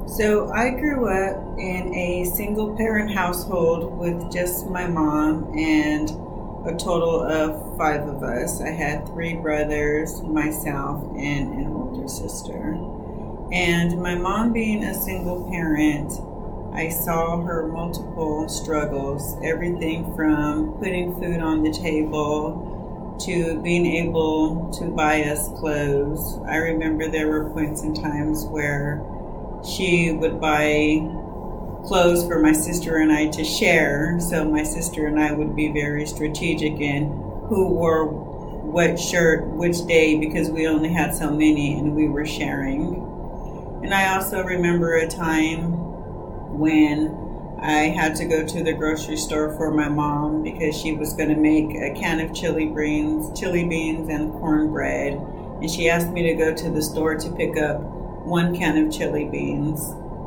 So I grew up in a single parent household with just my mom and a total of five of us. I had three brothers, myself, and an older sister. And my mom being a single parent, I saw her multiple struggles, everything from putting food on the table to being able to buy us clothes. I remember there were points in times where she would buy clothes for my sister and I to share. So my sister and I would be very strategic in who wore what shirt, which day, because we only had so many and we were sharing. And I also remember a time when I had to go to the grocery store for my mom because she was going to make a can of chili beans and cornbread. And she asked me to go to the store to pick up one can of chili beans,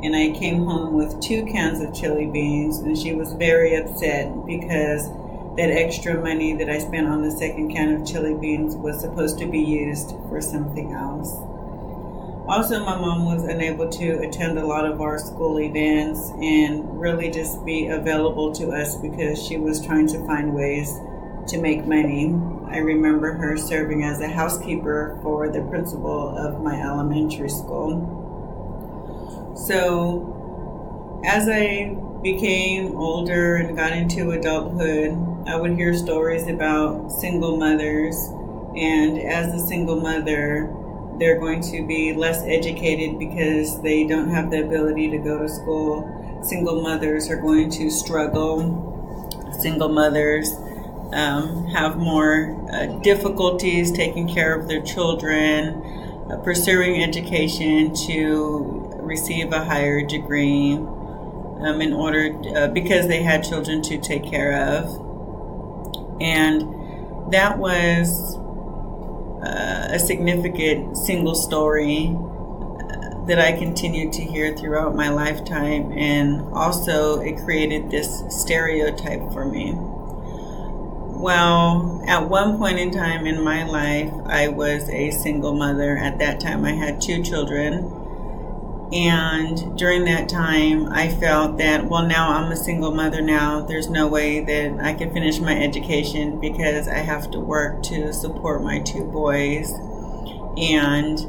and I came home with 2 cans of chili beans, and she was very upset because that extra money that I spent on the second can of chili beans was supposed to be used for something else. Also, my mom was unable to attend a lot of our school events and really just be available to us because she was trying to find ways to make money. I remember her serving as a housekeeper for the principal of my elementary school. So as I became older and got into adulthood, I would hear stories about single mothers, and as a single mother, they're going to be less educated because they don't have the ability to go to school. Single mothers are going to struggle. Single mothers have more difficulties taking care of their children, pursuing education to receive a higher degree in order because they had children to take care of. And that was a significant single story that I continued to hear throughout my lifetime, and also it created this stereotype for me. Well, at one point in time in my life, I was a single mother. At that time, I had 2 children. And during that time, I felt that, well, now I'm a single mother now. There's no way that I can finish my education because I have to work to support my 2 boys. And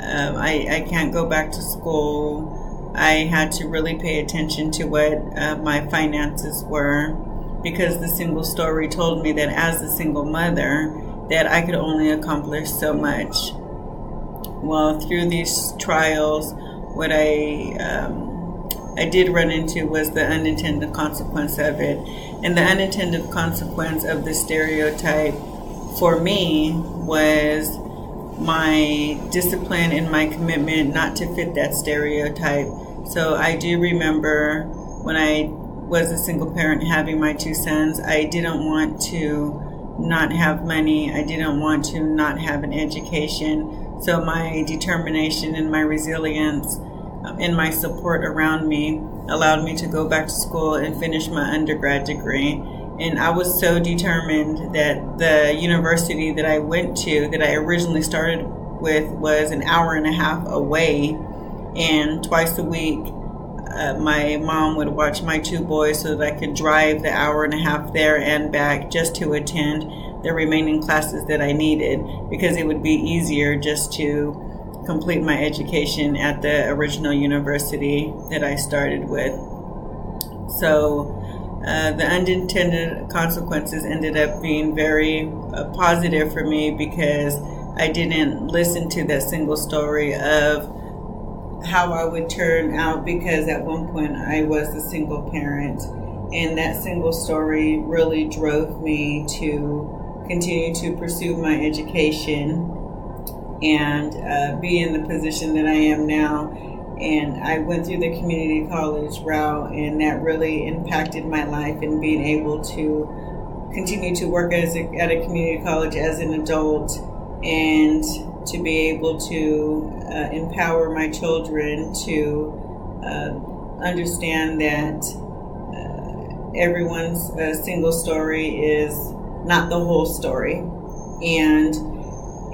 I can't go back to school. I had to really pay attention to what my finances were, because the single story told me that as a single mother that I could only accomplish so much. Well, through these trials, what I did run into was the unintended consequence of it. And the unintended consequence of the stereotype for me was my discipline and my commitment not to fit that stereotype. So I do remember when I was a single parent having my 2 sons, I didn't want to not have money. I didn't want to not have an education. So my determination and my resilience and my support around me allowed me to go back to school and finish my undergrad degree. And I was so determined that the university that I went to, that I originally started with, was an hour and a half away, and twice a week my mom would watch my 2 boys so that I could drive the hour and a half there and back just to attend the remaining classes that I needed, because it would be easier just to complete my education at the original university that I started with. So the unintended consequences ended up being very positive for me, because I didn't listen to that single story of how I would turn out, because at one point I was a single parent, and that single story really drove me to continue to pursue my education and be in the position that I am now. And I went through the community college route, and that really impacted my life, and being able to continue to work at a community college as an adult, and to be able to empower my children to understand that everyone's single story is not the whole story. And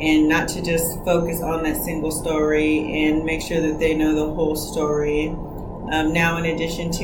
and not to just focus on that single story, and make sure that they know the whole story. Now, in addition to